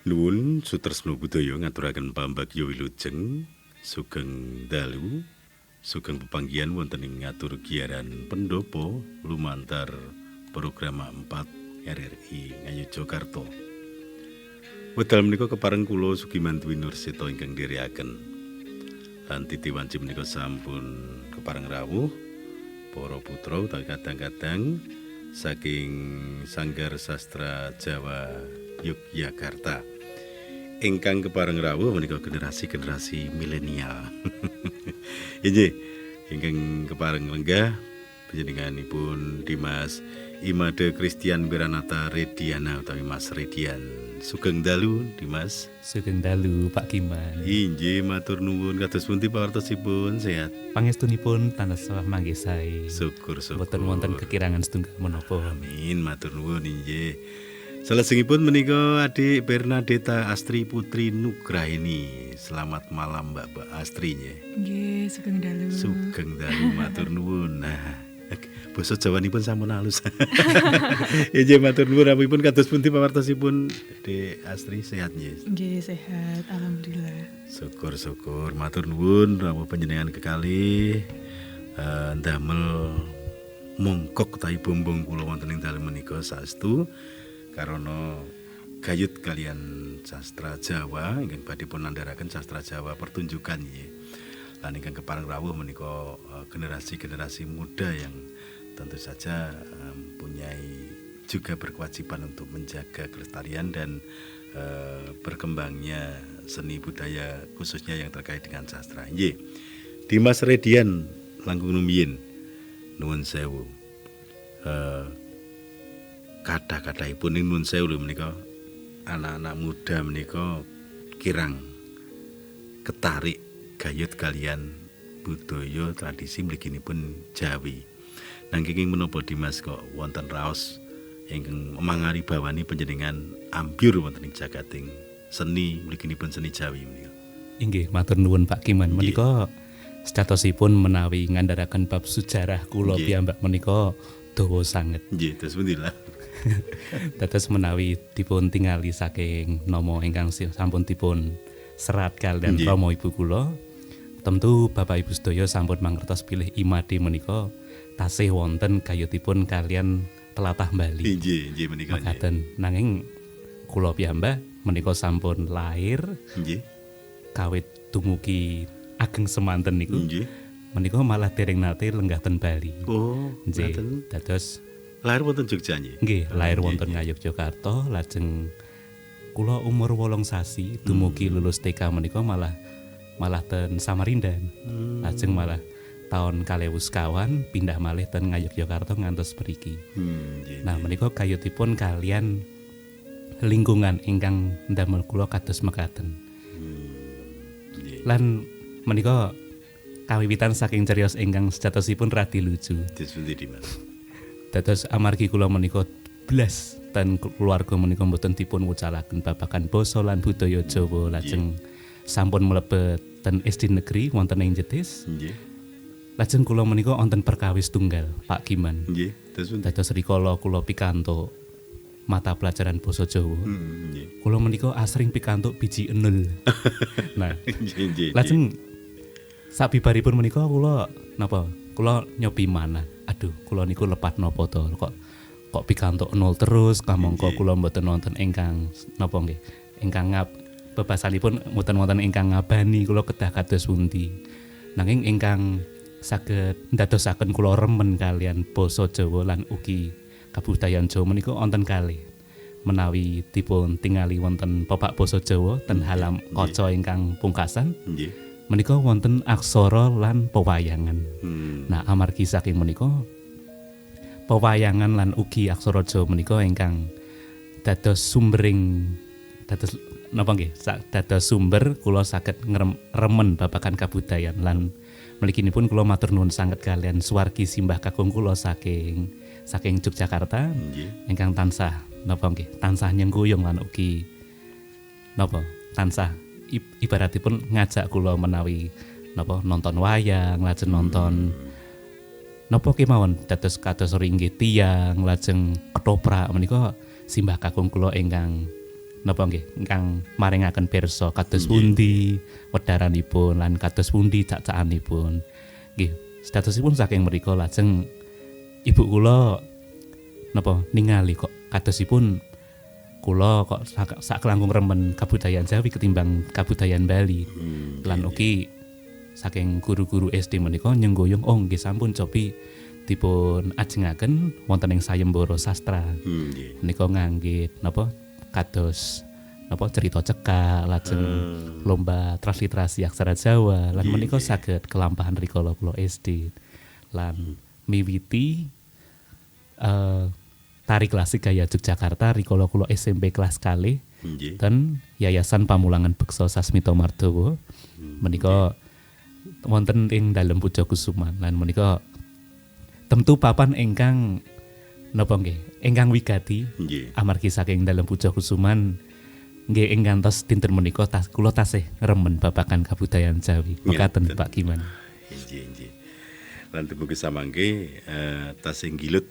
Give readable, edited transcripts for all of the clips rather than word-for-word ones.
Nuwun sutresna budaya ngaturaken pambagya wilujeng sugeng dalu sugeng pepanggihan wonten ing ngatur giaran pendopo lumantar program 4 RRI Ngayogyakarta. Wedal menika kepareng kula Sugiman Dwi Nurseta ingkang ndherekaken. Lan titi wanci menika sampun kepareng rawuh para putra utawi kadang-kadang saking Sanggar Sastra Jawa Yogyakarta. Ingkang kepareng rawuh menika generasi-generasi milenial. Inggih, ingkang kepareng lenggah panjenenganipun Dimas Imade Christian Wiranata Rediana utawi Mas Redian. Sugeng dalu Dimas. Sugeng dalu Pak Kiman. Inggih matur nuwun kados pundi pawartosipun sehat. Pangestunipun tansah mangke sae. Syukur-syukur. Boten wonten kekirangan setunggal menapa. Amin matur nuwun inggih. Salajengipun menika Adik Bernadetta Astri Putri Nugraini. Selamat malam Mbak Astri nggih. Nggih, sugeng dalu. Sugeng dalu matur nuwun. Nah, basa Jawanipun sampun halus. Inggih matur nuwun rawuhipun kados pundi pawartosipun Dik Astri sehat nggih. Nggih, sehat alhamdulillah. Syukur-syukur matur nuwun rawuh panjenengan kekalih ndamel mongkok utawi bombong kula wonten ing dalem menika saestu karana gayut kalian sastra Jawa ingkang badhe pun nandharaken sastra Jawa pertunjukan nggih. Lan ingkang kepareng rawuh menika generasi-generasi muda yang tentu saja mempunyai juga berkewajiban untuk menjaga kelestarian dan berkembangnya seni budaya khususnya yang terkait dengan sastra. Nggih. Dimas Redian langkung rumiyin nuwun sewu. Kata-kataipun nun sewu lho menika anak-anak muda menika kirang ketarik gayut kalian budaya tradisi mliginipun Jawi. Nanging menapa Dimas kok wonten raos ingkang mangari bawani panjenengan ambyur wonten ing jagating seni mliginipun seni Jawi menika. Inggih, matur nuwun Pak Kiman. Menika statosipun menawi ngandharaken bab sejarah kula piyambak menika dawa sanget. Nggih, terus pundi lah. Dados menawi dipun tingali saking nama ingkang sampun dipun serat kaliyan rama ibu kula, tentu Bapak Ibu sedaya sampun mangertos pilih Imade menika tasih wonten gayutipun kalian telatah Bali. Nggih, menika. Makaten nanging kula piyambak menika sampun lair nggih kawit dumugi ageng semanten niku. Nggih. Menika malah dereng nate lenggah ten Bali. Oh, nggih. Dados lahir wonten Jogja nggih. Nggih, lahir wonten Ngayogyakarta, lajeng kula umur 8 sasi dumugi lulus TK menika malah ten Samarinda. Lajeng malah tahun 2000 pindah malih ten Ngayogyakarta ngantos mriki. Nah, menika gayutipun kalian lingkungan ingkang ndamel kula kados mekaten. Lan menika kawiwitan saking cariyos ingkang sejatosipun radi lucu. Dispundi Mas. Dados amargi kula menika blas ten keluarga menika mboten dipun wucalaken babagan basa lan budaya Jawa lajeng sampun mlebet ten SD negeri wonten ing Jetis. Nggih. Lajeng kula menika wonten perkawis tunggal Pak Kiman. Nggih, dados rikala kula pikantuk mata pelajaran basa Jawa. Nggih. Kula menika asring pikantuk biji enul. Nah, lajeng sabibaripun menika kula nyobi manah. Aduh, kula niku lepat napa to kok pikantuk nol terus kamangka kula mboten wonten ingkang napa nggih ingkang bebasanipun mboten wonten ingkang ngabani kula kedah kados pundi. Nanging ingkang saged ndadosaken kula remen kalian basa Jawa lan ugi kabudayan Jawa menika wonten kalih. Menawi dipun tingali wonten pepak basa Jawa ten halam kaca ingkang pungkasan. Nggih. Menika wonten aksara lan pewayangan. Nah, amargi saking menika pewayangan lan ugi aksara Jawa menika ingkang dados sumbering dados napa nggih? Dados sumber kula saged remen babagan kabudayan lan mliginipun kula matur nuwun sanget kalian suwargi simbah kakung kula saking Yogyakarta ingkang tansah napa nggih? Tansah nyengguyung lan ugi napa? Tansah ibaratipun ngajak kula menawi napa nonton wayang, lajeng nonton napa kemawon dados kados ringgih tiyang, lajeng ketoprak menika simbah kakung kula ingkang napa nggih ingkang maringaken pirsa kados pundi wedharanipun lan kados pundi cak-cakanipun. Nggih, statusipun saking mriku lajeng ibu kula napa ningali kok kadosipun kula kok sak kelangkung remen kabudayaan Jawi ketimbang kabudayaan Bali. Lan ugi saking guru-guru SD menika nyenggoyong nggih sampun cobi dipun ajengaken wonten ing sayembara sastra. Menika ngangge napa kados napa cerita cekak lajeng lomba transliterasi aksara Jawa lan menika saged kelampahan rikala kula SD lan miwiti tari klasik gaya Yogyakarta rikala kula SMP kelas kalih ten Yayasan Pamulangan Beksa Sasmito Mardowo menika wonten ing dalem Puja Kusuman lan menika tentu papan ingkang napa nggih ingkang wigati amargi saking dalem Puja Kusuman nggih ing ngantos dinten menika kula tasih remen babagan kabudayaan Jawi mekaten Pak Kiman. Nggih. Lan tubuh kesamangke tasih gilut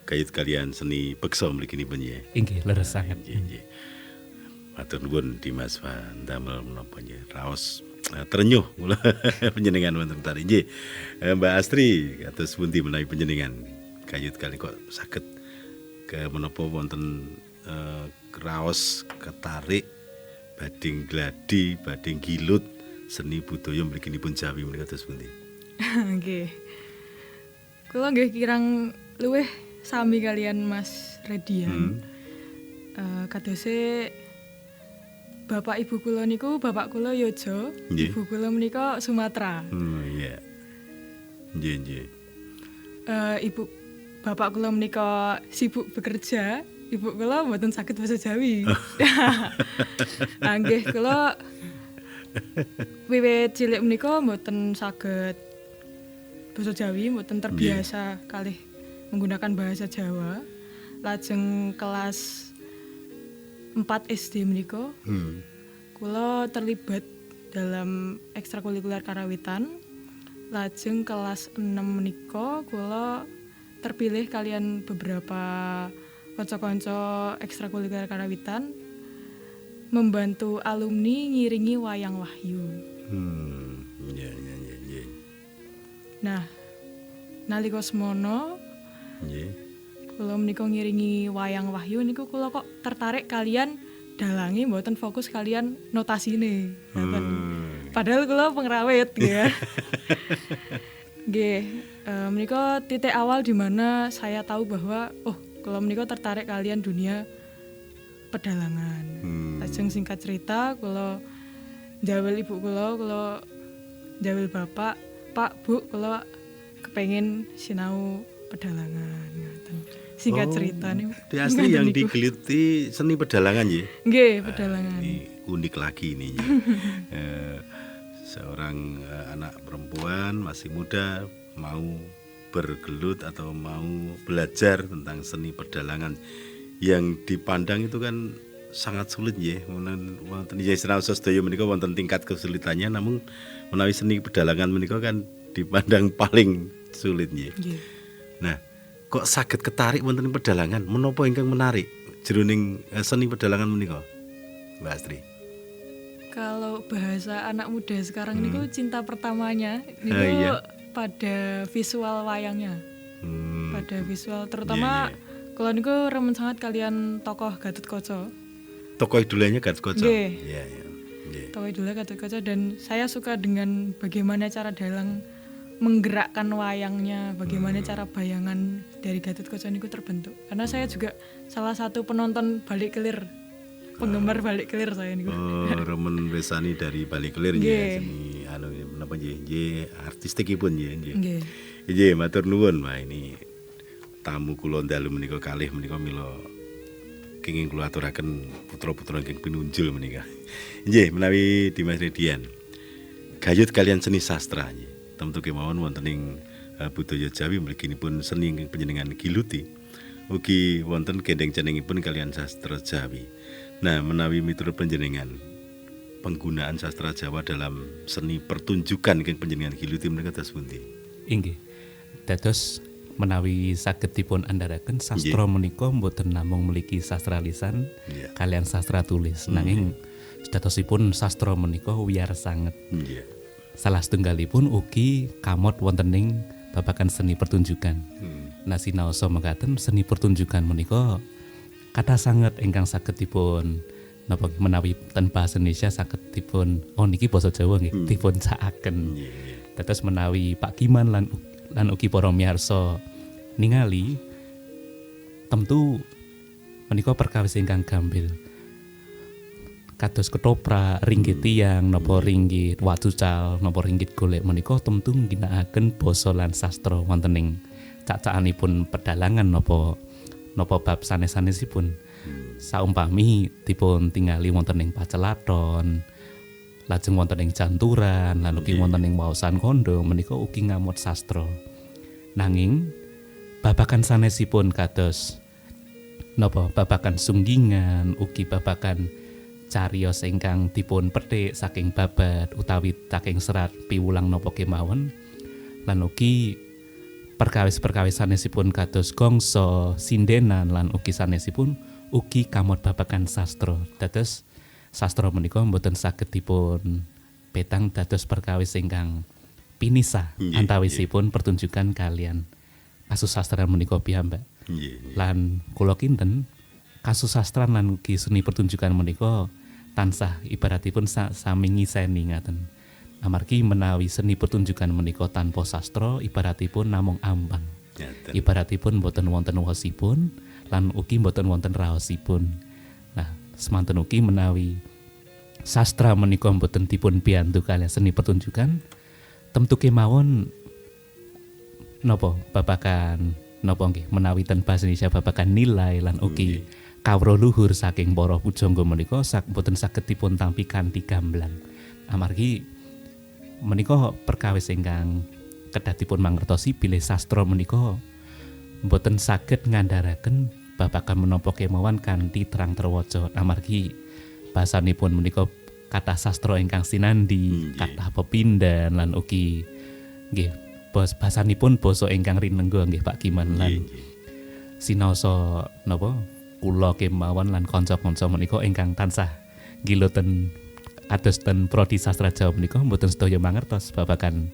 kait kalian seni beksa mliginipun ya. Inggih leres sanget. Nggih. Matur nuwun Dimas Vandamel menapa nggih raos terenyuh mula panjenengan wonten tari nggih. Mbak Astri kados pundi menawi panjenengan kayut kali kok saged ke menapa wonten raos ketarik bading gladi bading gilut seni budaya mliginipun Jawi menika kados pundi? Nggih. Kula nggih kirang luwih sami kalian Mas Redian. Kadose bapak ibu kula niku bapak kula Yojo, ibu kula menika Sumatera. Iya. Nggih. Ibu bapak kula menika sibuk bekerja, ibu kula mboten saged basa Jawi. Nggih kula wiwit cilik menika mboten saged basa Jawi, mboten terbiasa kalih menggunakan bahasa Jawa. Lajeng kelas 4 SD menika kula terlibat dalam ekstrakurikuler karawitan. Lajeng kelas 6 menika kula terpilih kalian beberapa kanca-kanca ekstrakurikuler karawitan membantu alumni ngiringi wayang wahyu. Iya. Nah, nalika semono kula menika ngiringi wayang wahyu niku kula kok tertarik kalian dalange mboten fokus kalian notasine. Padahal kula pengrawit ya. Nggih, menika titik awal di mana saya tahu bahwa kula menika tertarik kalian dunia pedalangan. Lajeng singkat cerita kula njawel ibu kula njawel bapak, Pak, Bu, kula kepengin sinau pedalangan ngoten. Singkat cerita nih. Di Astri yang digeluti seni pedalangan ya? Nggih, pedalangan. Ini unik lagi ini. Seorang anak perempuan masih muda mau bergelut atau mau belajar tentang seni pedalangan yang dipandang itu kan sangat sulit ya. Wonten ya sinau sedaya menika wonten tingkat kesulitannya, namun menawi seni pedalangan menika kan dipandang paling sulit ya. Nah, kok saged ketarik wonten pedalangan? Menapa ingkang menarik jroning seni pedalangan menika, Mbak Astri? Kalau bahasa anak muda sekarang niku cinta pertamanya niku pada visual wayangnya. Pada visual terutama kalau niku remen sangat kalian tokoh Gatotkaca. Tokoh idolanya Gatotkaca. Iya. Tokoh idolanya Gatotkaca dan saya suka dengan bagaimana cara dalang menggerakkan wayangnya, bagaimana cara bayangan dari Gatotkaca niku terbentuk. Karena saya juga salah satu penonton Balik Kelir, penggemar Balik Kelir saya niku. Remen besani dari Balik Kelir ya, seni menapa nggih artistikipun nggih. Nggih, matur nuwun. Wah, ini tamu kula dalu menika kalih menika mila kenging kula aturaken putra-putra ingkang pinunjul menika. Nggih, menawi Dimas Redian gayut kalian seni sastra nggih. Tentu kemawon wonten ing budaya Jawi mliginipun seni ingkang panjenengan giluti. Ugi wonten gendeng jenengipun kalian sastra Jawi. Nah, menawi miturut panjenengan penggunaan sastra Jawa dalam seni pertunjukan ingkang panjenengan giluti menika dados pundi? Inggih. Dados menawi saged dipun andharaken sastra menika mboten namung mligi sastra lisan kalian sastra tulis nanging sedotosipun sastra menika wiyar sanget. Salah setunggalipun ugi kamot wontening babagan seni pertunjukan. Nah sinaosa mekaten seni pertunjukan menika kathah sanget ingkang saged dipun napa menawi ten basa Indonesia saged dipun niki basa Jawa nggih dipun cakaken. Dados menawi Pak Kiman lan ugi para miyarsa ningali tentu menika perkawis ingkang gampil. Kados ketoprak, ringgit tiang, napa ringgit wacucal, napa ringgit golek menika tentu ngginakaken basa lan sastra wonten ing cacakanipun pedalangan napa bab sanes-sanesipun. Saumpami dipun tingali wonten ing pacelathon, lajeng wonten ing janturan, lan ugi wonten ing waosan kandha menika ugi ngamot sastra. Nanging babagan sanesipun kados napa babagan sunggingan, ugi babagan cariyos ingkang dipun petik saking babat utawi saking serat piwulang napa kemawon, lan ugi perkawis-perkawis sanesipun kados gongso, sindenan lan ugi sanesipun ugi kamot babagan sastra. Dados sastra menika mboten saged dipun petang dados perkawis ingkang pinisah antawisipun pertunjukan kalian kasusastran menika piyambak. Lan kula kinten kasusastran lan ugi seni pertunjukan menika tansah ibaratipun sami ngiseni ngaten. Amargi menawi seni pertunjukan menika tanpa sastra ibaratipun namung ambang. Ibaratipun boten wonten wosipun lan ugi boten wonten raosipun. Nah, semanten ugi menawi sastra menika boten dipun biyantu kaliyan seni pertunjukan, temtu kemawon napa babagan napa nggih menawi ten basa Indonesia babagan nilai lan ugi kawruh luhur saking para pujangga menika boten saged dipun tampi kanthi gamblang. Amargi menika perkawis ingkang kedah dipun mangertosi bilih sastra menika boten saged ngandharaken babagan menapa kemawon kanthi terang terwaca. Amargi basanipun menika kathah sastra ingkang sinandi, kathah pepindhan lan ugi nggih basanipun basa ingkang rinengga nggih Pak Kiman lan sinaosa napa kula kemawon lan kanca-kanca menika ingkang tansah nggiluten kados ten prodi sastra Jawa menika mboten sedaya mangertos babagan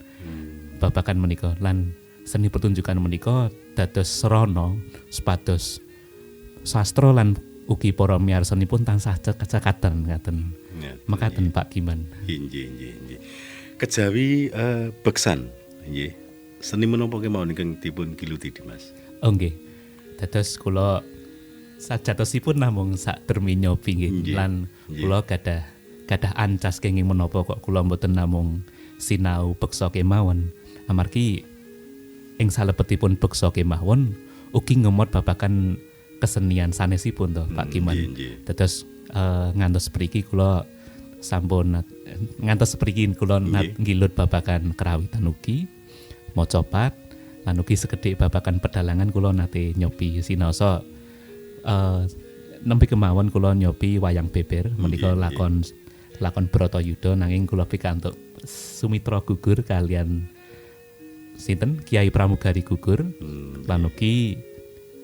menika lan seni pertunjukan menika dados srana supados sastra lan ugi para miyarsanipun tansah cekaten ngaten. Mekaten Pak Kiman. Nggih. Kejawi beksan nggih. Seni menapa kemawon ingkang dipun giluti Dimas? Oh nggih. Dados kula sajatosipun namung sak dermi nyobi nggih lan kula gadah ancas kenging menapa kok kula mboten namung sinau beksa kemawon. Amargi ing salebetipun beksa kemawon ugi ngemot babagan kesenian sanesipun to Pak Kiman. Dados ngantos spriki kula sampun ngantos spriki kula nggilut babagan kerawitan ugi macapat lan ugi sekedhik babagan pedalangan kula nate nyobi sinaosa nembe kemawon kula nyobi wayang beber menika lakon Bratayuda nanging kula pikantuk sumitra gugur kalian sinten Kiai Pramugari gugur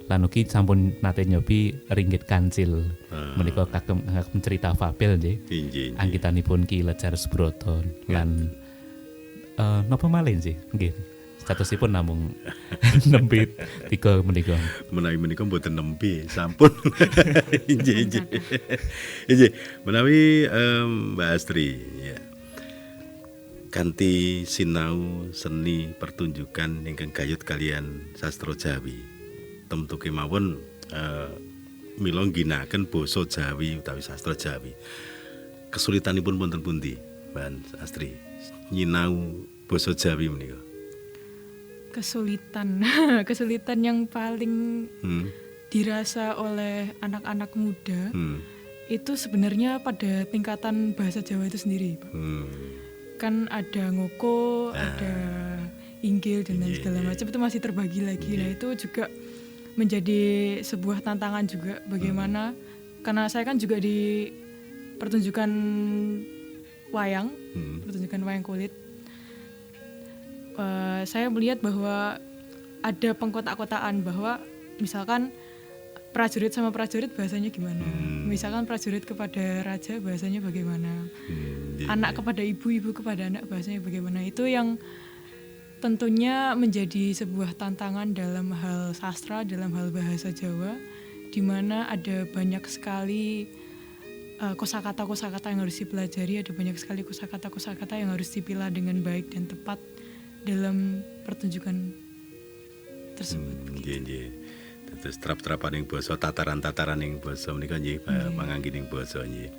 lan ugi sampun nate nyobi Ringgit Kancil menika kagem cerita fabel nggih anggitanipun Ki Lejar Subroto lan napa malih nggih statusipun namung nembe tiga menika mboten nembe sampun injih menawi Mbak Astri ya kanthi sinau seni pertunjukan ingkang gayut kalian sastra Jawi temtu kemawon mila ngginakaken basa Jawi utawi sastra Jawi kesulitanipun wonten pundi Mbak Astri nyinau basa Jawi menika? Kesulitan yang paling dirasa oleh anak-anak muda itu sebenarnya pada tingkatan bahasa Jawa itu sendiri, Pak. Kan ada ngoko, ada inggil dan lain segala macam itu masih terbagi lagi. Nah itu juga menjadi sebuah tantangan juga bagaimana karena saya kan juga di pertunjukan wayang kulit. Saya melihat bahwa ada pengkotak-kotaan bahwa misalkan prajurit sama prajurit bahasanya gimana, misalkan prajurit kepada raja bahasanya bagaimana, anak kepada ibu, ibu kepada anak bahasanya bagaimana. Itu yang tentunya menjadi sebuah tantangan dalam hal sastra, dalam hal bahasa Jawa, di mana ada banyak sekali kosakata-kosakata yang harus dipelajari, ada banyak sekali kosakata-kosakata yang harus dipilah dengan baik dan tepat dalam pertunjukan tersebut. Nggih. Terus trap-trapan ing basa, tataran-tataran ing basa menika nggih panganggen ing basa nggih.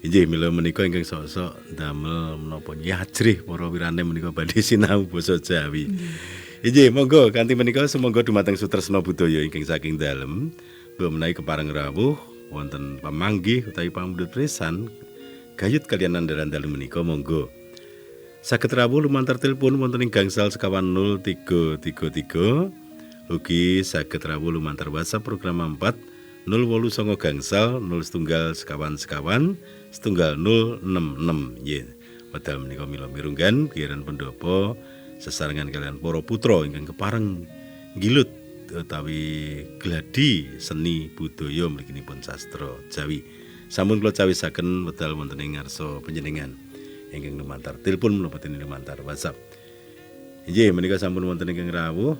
Inggih mila menika ingkang sok-sok damel menapa nyajrih para wirane menika badhe sinau basa Jawi. Inggih monggo kanthi menika sumangga dumateng sutresna budaya ingkang saking dalem mbok menawi kepareng rawuh wonten pamanggih utawi pamundhut pisan gayut kaliyan andaran dalu menika monggo saged rawuh lumantar telepon wonten ing gangsal sekawan 0333 ugi saged rawuh lumantar WhatsApp program 4 089 gangsal 01 sekawan 066 nggih. Wedal menika mila mirunggan giran pendopo sesarengan kalian para putra ingkang kepareng ngilut utawi gladi seni budaya mliginipun sastra Jawi. Sampun kula cawisaken wedal wonten ing ngarsa panjenengan ingkang lumantar telepon menapa dene lumantar WhatsApp. Inggih menika sampun wonten ingkang rawuh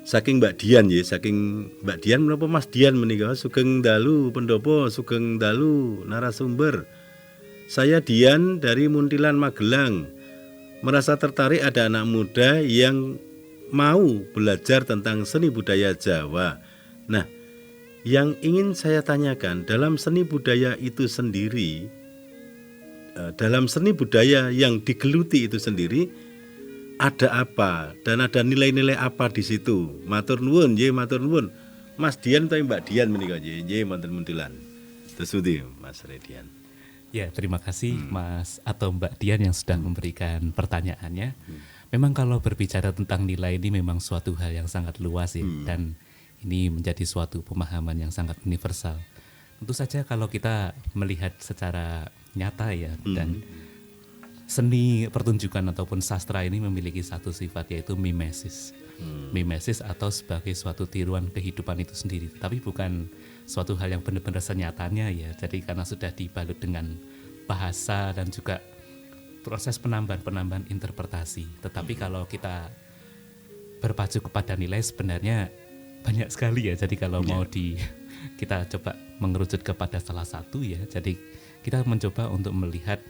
saking Mbak Dian nggih, saking Mbak Dian menapa Mas Dian menika sugeng dalu pendopo, sugeng dalu narasumber. Saya Dian dari Muntilan Magelang. Merasa tertarik ada anak muda yang mau belajar tentang seni budaya Jawa. Nah, yang ingin saya tanyakan dalam seni budaya itu sendiri, dalam seni budaya yang digeluti itu sendiri ada apa dan ada nilai-nilai apa di situ? Matur nuwun nggih, matur nuwun. Mas Dian utawi Mbak Dian menika nggih wonten Muntilan. Tersudi Mas Redian. Ya, terima kasih Mas atau Mbak Dian yang sudah memberikan pertanyaannya. Memang kalau berbicara tentang nilai ini memang suatu hal yang sangat luas ya, dan ini menjadi suatu pemahaman yang sangat universal. Tentu saja kalau kita melihat secara nyata ya, dan seni pertunjukan ataupun sastra ini memiliki satu sifat yaitu mimesis. Mimesis atau sebagai suatu tiruan kehidupan itu sendiri, tapi bukan suatu hal yang benar-benar senyatanya ya. Jadi karena sudah dibalut dengan bahasa dan juga proses penambahan interpretasi. Tetapi kalau kita berpacu kepada nilai sebenarnya banyak sekali ya. Jadi kalau mau kita coba mengerucut kepada salah satu ya. Jadi kita mencoba untuk melihat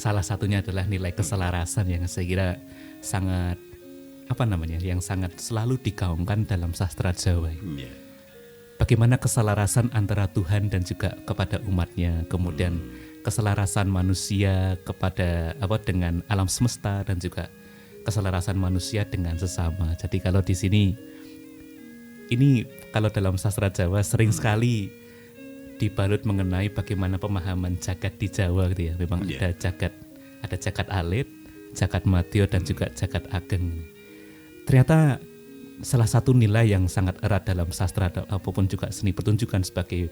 salah satunya adalah nilai keselarasan yang saya kira sangat yang sangat selalu digaungkan dalam sastra Jawa. Bagaimana keselarasan antara Tuhan dan juga kepada umatnya, kemudian keselarasan manusia kepada dengan alam semesta dan juga keselarasan manusia dengan sesama. Jadi kalau di sini ini kalau dalam sastra Jawa sering sekali dibalut mengenai bagaimana pemahaman jagat di Jawa gitu ya. Memang ada jagat alit, jagat madya dan juga jagat ageng. Ternyata salah satu nilai yang sangat erat dalam sastra apapun juga seni pertunjukan sebagai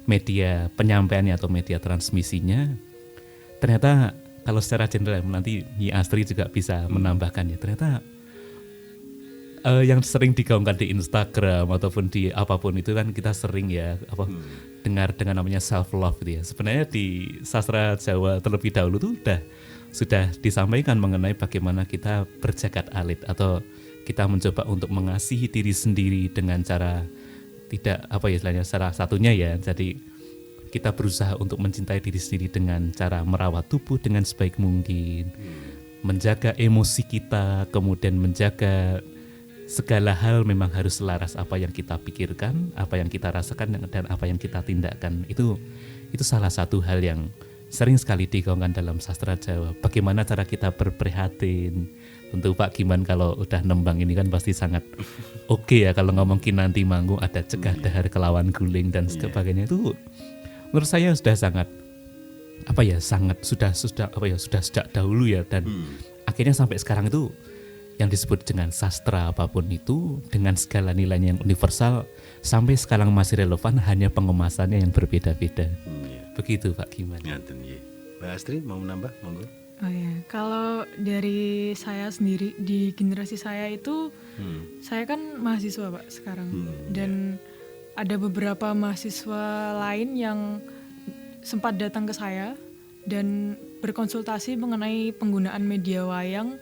media penyampaiannya atau media transmisinya, ternyata kalau secara general nanti Nyi Astri juga bisa menambahkan ya, ternyata yang sering digaungkan di Instagram ataupun di apapun itu kan kita sering ya dengar dengan namanya self love gitu ya. Sebenarnya di sastra Jawa terlebih dahulu tuh sudah disampaikan mengenai bagaimana kita berjagat alit atau kita mencoba untuk mengasihi diri sendiri dengan cara tidak salah satunya ya. Jadi kita berusaha untuk mencintai diri sendiri dengan cara merawat tubuh dengan sebaik mungkin, menjaga emosi kita, kemudian menjaga segala hal memang harus selaras apa yang kita pikirkan, apa yang kita rasakan dan apa yang kita tindakan. Itu salah satu hal yang sering sekali digaungkan dalam sastra Jawa. Bagaimana cara kita berprihatin. Tentu Pak Giman kalau udah nembang ini kan pasti sangat oke ya kalau ngomong Kinanti Manggung ada cegah dahar kelawan guling dan sebagainya. Itu menurut saya sudah sangat sudah sejak dahulu ya, dan akhirnya sampai sekarang itu yang disebut dengan sastra apapun itu dengan segala nilainya yang universal sampai sekarang masih relevan, hanya pengemasannya yang berbeda-beda. Begitu Pak Giman. Mbak Astri mau menambah monggo. Oh ya, kalau dari saya sendiri di generasi saya itu, saya kan mahasiswa Pak sekarang, dan ada beberapa mahasiswa lain yang sempat datang ke saya dan berkonsultasi mengenai penggunaan media wayang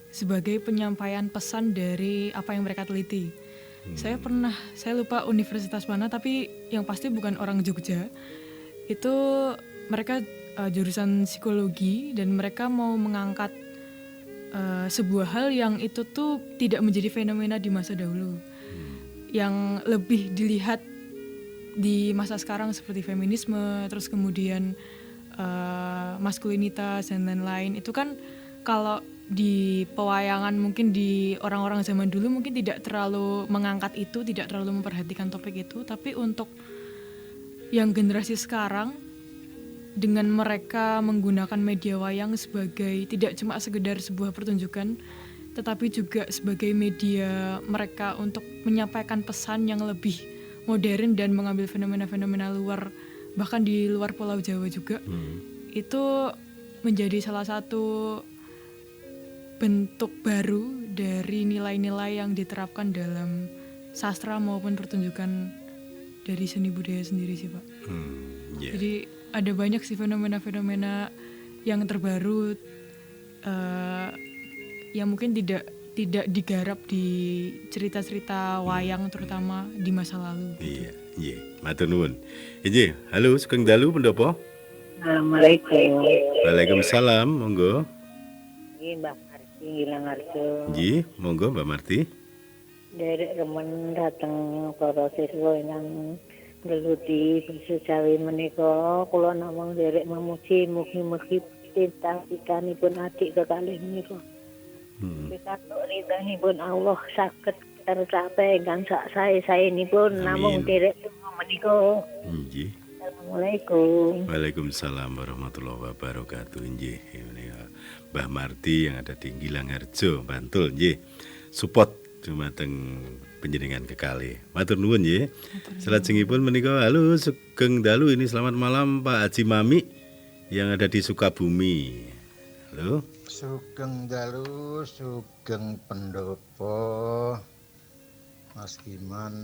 sebagai penyampaian pesan dari apa yang mereka teliti. Saya lupa universitas mana, tapi yang pasti bukan orang Jogja. Itu mereka jurusan psikologi dan mereka mau mengangkat sebuah hal yang itu tuh tidak menjadi fenomena di masa dahulu, yang lebih dilihat di masa sekarang seperti feminisme, terus kemudian maskulinitas dan lain-lain. Itu kan kalau di pewayangan mungkin di orang-orang zaman dulu mungkin tidak terlalu mengangkat itu, tidak terlalu memperhatikan topik itu, tapi untuk yang generasi sekarang dengan mereka menggunakan media wayang sebagai tidak cuma sekedar sebuah pertunjukan, tetapi juga sebagai media mereka untuk menyampaikan pesan yang lebih modern dan mengambil fenomena-fenomena luar, bahkan di luar Pulau Jawa juga. Itu menjadi salah satu bentuk baru dari nilai-nilai yang diterapkan dalam sastra maupun pertunjukan dari seni budaya sendiri sih Pak. Jadi ada banyak sih fenomena-fenomena yang terbaru yang mungkin tidak digarap di cerita-cerita wayang terutama di masa lalu. Iya, matur nuwun. Inggih, halo Sugeng Dalu pendopo? Assalamualaikum. Waalaikumsalam, monggo. Ini Mbak Marti Gilangarjo. Nggih, monggo Mbak Marti. Derek remen dateng para siswa yang geluti basa Jawi menika kula namung derek memuji mugi-mugi pinten-pintenipun adik kekalih menika. Pikantuk ridhanipun Allah saged tercapai ingkang sak sae-saenipun namung derek menika. Nggih. Assalamualaikum. Waalaikumsalam warahmatullahi wabarakatuh. Nggih, ini Mbah Marti yang ada di Gilangarjo, Bantul nggih. Support dumateng panjenengan kekalih. Matur nuwun nggih. Salajengipun menika halo Sugeng Dalu, ini selamat malam Pak Haji Mami yang ada di Sukabumi. Halo. Sugeng Dalu, Sugeng Pendopo, Mas Giman,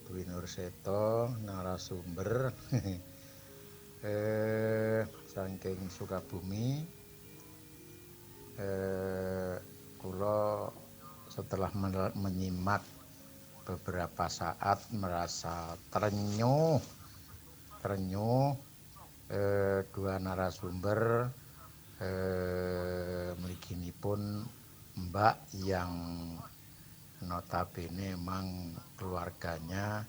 Dwi Nurseto, narasumber saking Sukabumi. Kula setelah menyimak beberapa saat merasa terenyuh dua narasumber mliginipun Mbak yang notabene memang keluarganya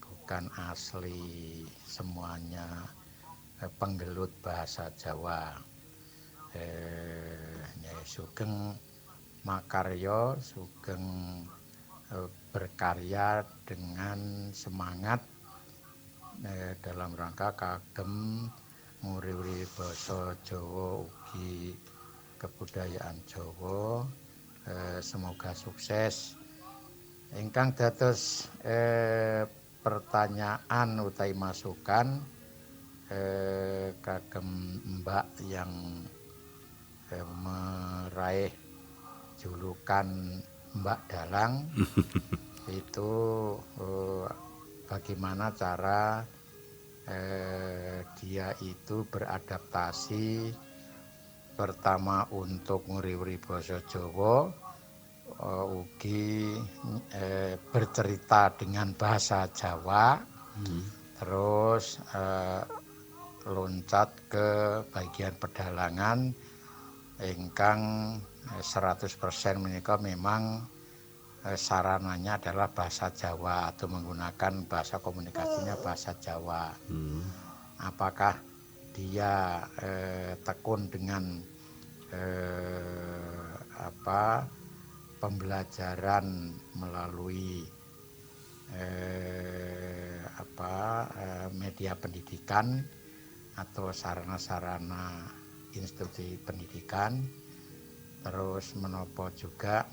bukan asli semuanya penggelut bahasa Jawa. Sugeng makarya, sugeng berkarya dengan semangat dalam rangka kagem nguri-uri basa Jawa ugi kebudayaan Jawa. Semoga sukses. Ingkang dados pertanyaan utawi masukan kagem Mbak yang meraih julukan Mbak Dalang itu bagaimana cara dia itu beradaptasi pertama untuk nguri-uri basa Jawa, ugi bercerita dengan bahasa Jawa, terus loncat ke bagian pedalangan ingkang 100% menika memang sarananya adalah bahasa Jawa atau menggunakan bahasa komunikasinya bahasa Jawa. Apakah dia tekun dengan pembelajaran melalui media pendidikan atau sarana-sarana institusi pendidikan, terus menopo juga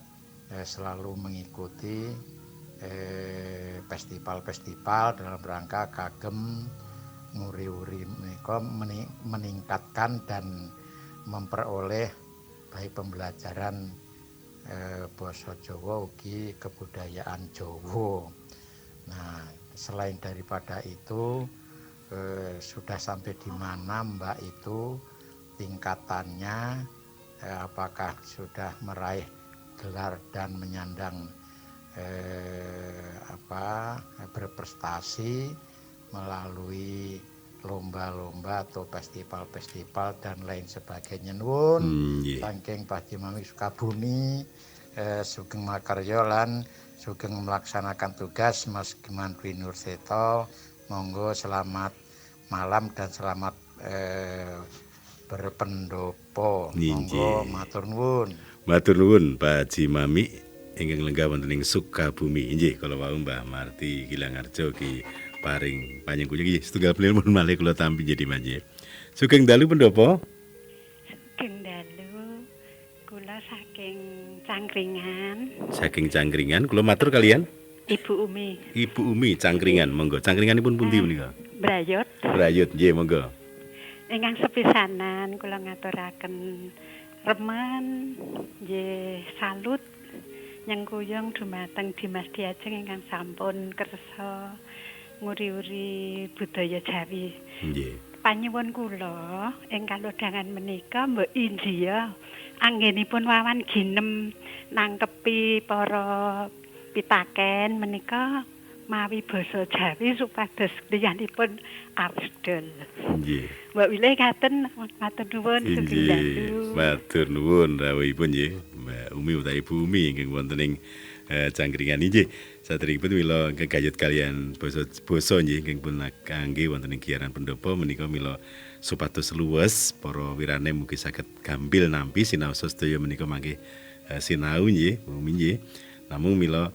selalu mengikuti festival-festival dalam rangka kagem nguri-uri menika meningkatkan dan memperoleh baik pembelajaran basa Jawa ugi kebudayaan Jawa. Nah, selain daripada itu sudah sampai di mana Mbak itu tingkatannya, apakah sudah meraih gelar dan menyandang berprestasi melalui lomba-lomba atau festival-festival dan lain sebagainya. Nuwun saking Pak Mami Sukabumi, sugeng makarya lan sugeng melaksanakan tugas Mas Giman Dwi Nurseto. Monggo selamat malam dan selamat berpendopo. Monggo matur nuwun. Matur nuwun Pak Haji Mami ingkang lenggah wonten ing Sukabumi. Inggih kala wau Mbah Marti Gilangarjo ki paring panyengkunya nggih setunggal pun malih kula tampi jadi manje. Sugeng dalu pendopo. Sugeng dalu kula saking Cangkringan. Saking Cangkringan kula matur kalian Ibu Umi. Ibu Umi Cangkringan, monggo. Cangkringanipun pundi menika? Brayot. Brayot, nggih monggo. Ingkang sepisanan kula ngaturaken remen nggih salut nyengkuyung dumateng Dimas Diajeng ingkang sampun kersa nguri-uri budaya Jawi. Nggih. Panyuwun kula ing kalodhangan menika Mbok India anggenipun wawan ginem nangkepi para pitaken menika mawi basa Jawi supados kliyanipun awedal. Nggih. Mbak Wilih katen matur nuwun sugeng dalu. Matur nuwun rawuhipun nggih. Mbak Umi utawi Ibu Umi ingkang wonten ing Cangkringan nggih. Saderengipun mila gegayut kalian basa nggih ingkang pun kangge wonten ing giyaran pendopo menika mila supados luwes para wirane mugi saged gambil nampi sinau sedaya menika mangke sinau nggih Umi nggih. Namung mila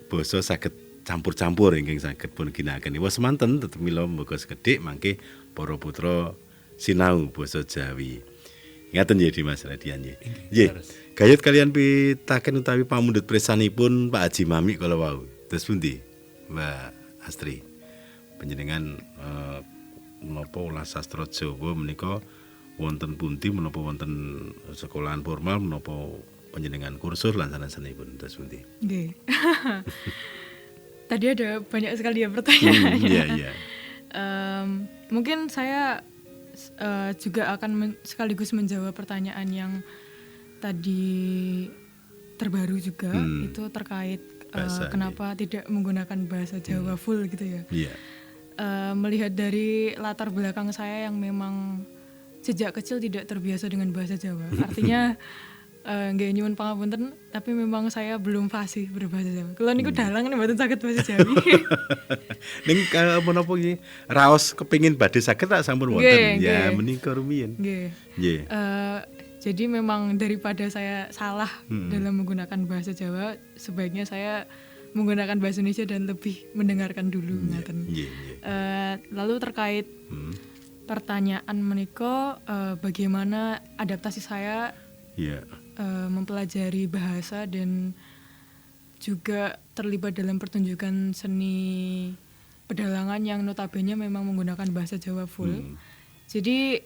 basa saged campur-campur ingkang saged pun ginakaken. Wa semanten tetep mila muga sekedhik mangke para putra sinau basa Jawi. Ngaten nggih Dimas Radian nggih. Nggih. Gayut kalian pitaken utawi pamundhut presanipun Pak Haji Mami kala wau. Terus pundi? Mbak Astri. Panjenengan menapa ulah sastra Jawa menika wonten pundi menapa wonten sekolahan formal menapa panjenengan kursus lan sanes-sanesipun terus pundi? Nggih. Tadi ada banyak sekali ya pertanyaan. Iya. Mungkin saya juga akan sekaligus menjawab pertanyaan yang tadi terbaru juga itu terkait kenapa tidak menggunakan bahasa Jawa full gitu ya. Iya. Melihat dari latar belakang saya yang memang sejak kecil tidak terbiasa dengan bahasa Jawa. Artinya nggih nyuwun pangapunten tapi memang saya belum fasih berbahasa Jawa. Kula niku dalang nek mboten saged bahasa Jawi. Ning menapa iki raos kepengin badhe saged tak sampun wonten. Ya menika rumiyin. Nggih. Nggih. Jadi memang daripada saya salah dalam menggunakan bahasa Jawa, sebaiknya saya menggunakan bahasa Indonesia dan lebih mendengarkan dulu ngaten. Lalu terkait pertanyaan menika bagaimana adaptasi saya mempelajari bahasa dan juga terlibat dalam pertunjukan seni pedalangan yang notabene memang menggunakan bahasa Jawa full. Jadi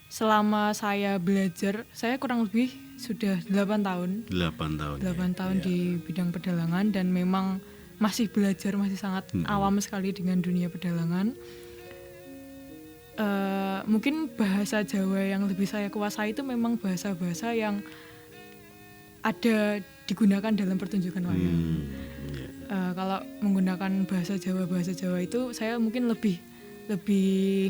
selama saya belajar, saya kurang lebih sudah 8 tahun. 8 tahun di bidang pedalangan dan memang masih belajar, masih sangat awam sekali dengan dunia pedalangan. Mungkin bahasa Jawa yang lebih saya kuasai itu memang bahasa-bahasa yang ada digunakan dalam pertunjukan wayang. Kalau menggunakan bahasa Jawa itu saya mungkin lebih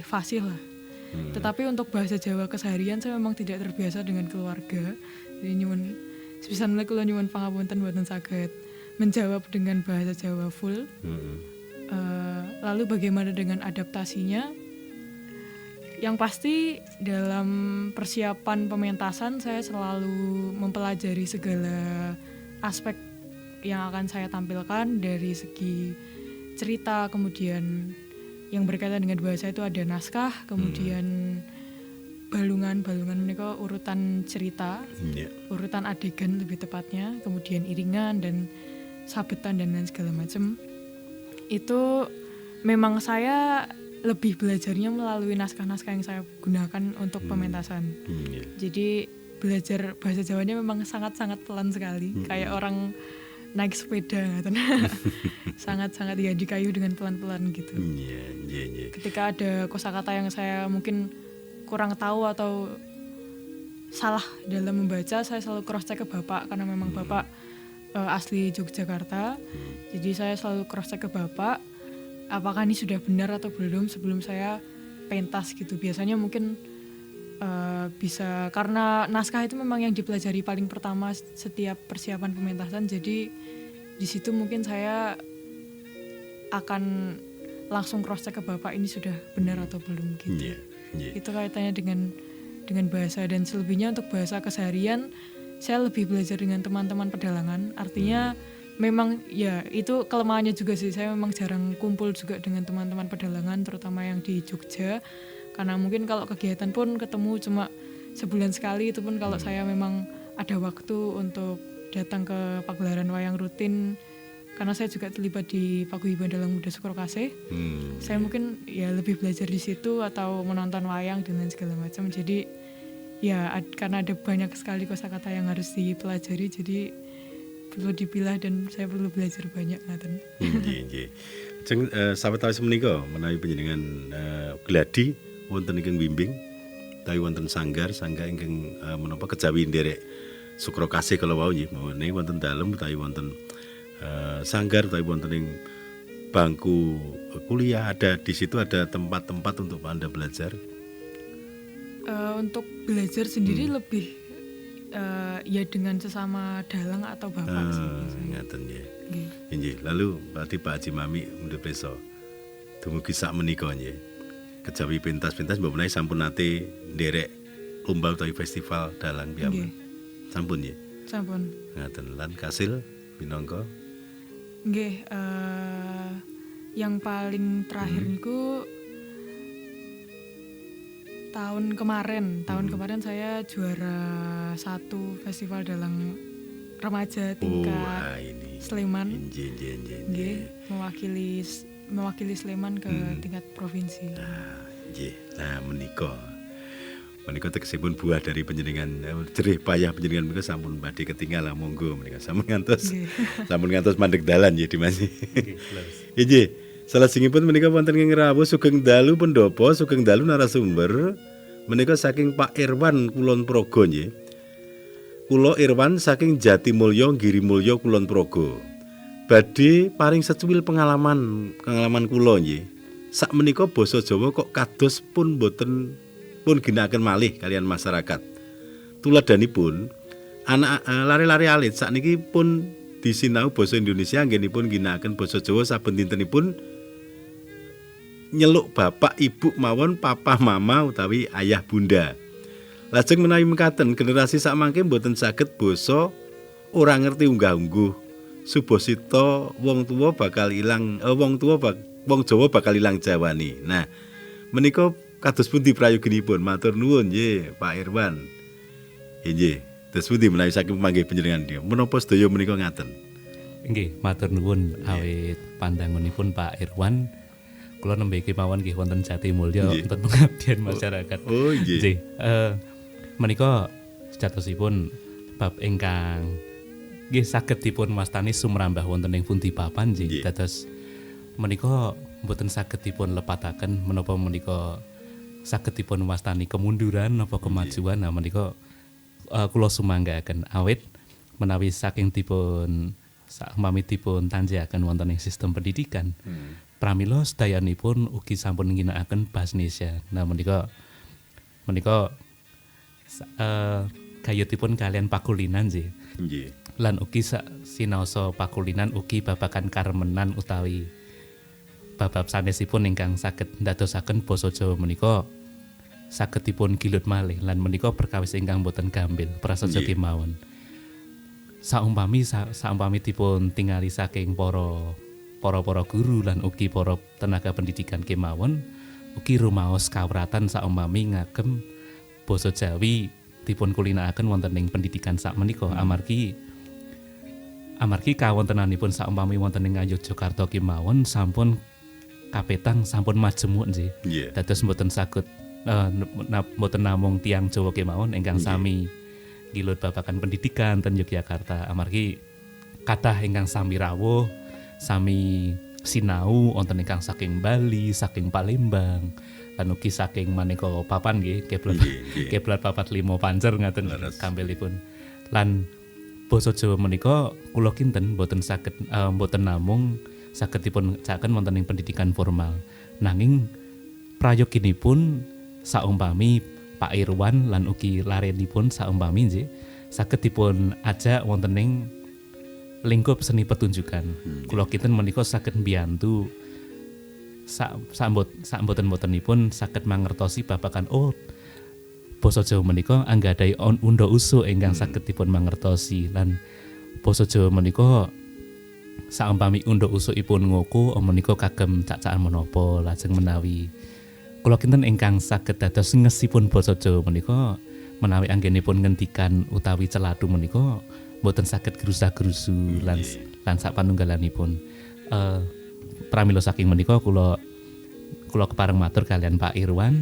fasih lah. Tetapi untuk bahasa Jawa keseharian saya memang tidak terbiasa dengan keluarga. Jadi nyuwun sepisan kula nyuwun pangapunten mboten saged menjawab dengan bahasa Jawa full. Lalu bagaimana dengan adaptasinya? Yang pasti dalam persiapan pementasan saya selalu mempelajari segala aspek yang akan saya tampilkan dari segi cerita, kemudian yang berkaitan dengan bahasa itu ada naskah, kemudian balungan menika urutan cerita, urutan adegan lebih tepatnya, kemudian iringan dan sabetan dan lain segala macam. Itu memang saya lebih belajarnya melalui naskah-naskah yang saya gunakan untuk pementasan. Iya. Jadi belajar bahasa Jawanya memang sangat-sangat pelan sekali, kayak orang naik sepeda gitu. Sangat-sangat ya dikayu dengan pelan-pelan gitu. Iya. Ketika ada kosakata yang saya mungkin kurang tahu atau salah dalam membaca, saya selalu cross check ke Bapak karena memang Bapak asli Yogyakarta. Jadi saya selalu cross check ke Bapak apakah ini sudah benar atau belum sebelum saya pentas gitu. Biasanya mungkin bisa karena naskah itu memang yang dipelajari paling pertama setiap persiapan pementasan, jadi di situ mungkin saya akan langsung cross check ke Bapak ini sudah benar atau belum gitu. Itu kaitannya dengan bahasa, dan selebihnya untuk bahasa keseharian saya lebih belajar dengan teman-teman pedalangan. Artinya memang ya itu kelemahannya juga sih, saya memang jarang kumpul juga dengan teman-teman pedalangan terutama yang di Jogja. Karena mungkin kalau kegiatan pun ketemu cuma sebulan sekali, itu pun kalau saya memang ada waktu untuk datang ke pagelaran wayang rutin, karena saya juga terlibat di Paguyuban Dalang Muda Sukrokasih. Saya mungkin ya lebih belajar di situ atau menonton wayang dan segala macam. Jadi ya karena ada banyak sekali kosakata yang harus dipelajari, jadi perlu dipilah dan saya perlu belajar banyak ngaten. Nggih. Jeng sawetawis menika menawi panjenengan gladi wonten ingkang bimbing utawi wonten sanggar ingkang menapa kejawi nderek Sukrokasih kala wau nggih, mawon wonten dalem utawi wonten sanggar utawi wonten ing bangku kuliah, ada di situ ada tempat-tempat untuk Anda belajar. Untuk belajar sendiri lebih ya dengan sesama dalang atau bapak sih biasanya. Ngaten nggih. Nggih. Lalu berarti Pak Haji Mami Mundhut Prisa dumugi sak menika nggih. Kejawi pentas-pentas mbok menawi sampun nate nderek lomba utawi festival dalang piyambak. Sampun nggih. Sampun. Ngaten lan kasil minangka nggih, yang paling terakhir niku tahun kemarin saya juara 1 festival dalang remaja tingkat Sleman. Nggih, mewakili Sleman ke tingkat provinsi. Nah menika tegesipun buah dari panjenengan jerih payah panjenengan menika sampun badhe ketinggalan, monggo menika sampun ngantos mandeg dalan nggih Dimas. Nggih. Salajengipun menika wonten ing rawuh sugeng dalu pendopo, sugeng dalu narasumber menika saking Pak Irwan Kulon Progo nggih. Kula Irwan saking Jatimulya Girimulya Kulon Progo. Badhe paring secuil pengalaman kula nggih. Sak menika basa Jawa kok kados pun boten pun ginakaken malih kalian masyarakat. Tuladhanipun anak lari-lari alit sakniki pun disinau basa Indonesia anggenipun ginakaken basa Jawa saben dintenipun nyeluk bapak ibu mawon papa mama utawi ayah bunda. Lajeng menawi mekaten generasi sakmangke mboten saged basa ora ngerti unggah-ungguh. Subasita wong tuwa bakal ilang wong Jawa bakal ilang jawani. Nah, menika kados pundi prayoginipun? Matur nuwun nggih Pak Irwan. Nggih, terus pundi menawi saking panggih panjenengan nggih. Menapa sedaya menika ngaten? Nggih, matur nuwun awit pandangunipun Pak Irwan. Kula nembe iki mawon nggih wonten Jatimulya wonten pengabdian masyarakat. Oh nggih. Menika sejatosipun bab ingkang nggih saged dipun wastani sumrambah wonten ing pundi papan nggih. Dados menika mboten saged dipun lepataken menapa menika saged dipun wastani kemunduran napa kemajuan. Nah menika kula sumanggaaken awit menawi saking dipun sakmami dipun tanjahaken wonten ing sistem pendidikan. Pramila sedayanipun ugi sampun ngginakaken basa Indonesia. Nah menika gayutipun kalian pakulinan nggih. Nggih. Lan ugi sinaosa pakulinan ugi babagan karemenan utawi bab sanesipun ingkang saged ndadosaken basa Jawa menika saged dipun gilut malih lan menika perkawis ingkang boten gambil prasaja kemawon. Saumpami dipun tingali saking para guru lan ugi para tenaga pendidikan kemawon ugi rumaos kawratan saumpami ngagem basa Jawi dipun kulinakaken wonten ing pendidikan sakmenika amargi kawontenanipun saumpami wonten ing Yogyakarta kemawon sampun kapetang sampun majemuk nggih. Nggih. Dados mboten saged mboten namung tiyang Jawa kemawon ingkang sami ngilut babagan pendidikan ten Yogyakarta amargi kathah ingkang sami rawuh, sami sinau wonten ingkang saking Bali, saking Palembang, lan ugi saking maneka papan nggih, keblat papat limo pancer ngaten kampelipun. Lan basa Jawa menika kula kinten mboten saged mboten namung saged dipun caken wonten ing pendidikan formal. Nanging prayoginipun saumpami Pak Irwan lan ugi larenipun saumpami nggih saged dipun ajak wonten ing lingkup seni pertunjukan. Kula kinten menika saged mbiyantu mboten-mbotenipun saged mangertosi babagan basa Jawa menika anggadhahi unda usuk ingkang saged dipun mangertosi lan basa Jawa menika saumpami unda usukipun ngoko menika kagem cacaan menapa lajeng menawi kula kinten ingkang saged dados ngesipun basa Jawa menika menawi anggenipun ngendikan utawi celatu menika mboten saged gerusa-gerusu lan sapanunggalanipun. Pramila saking menika kula kepareng matur kalian Pak Irwan.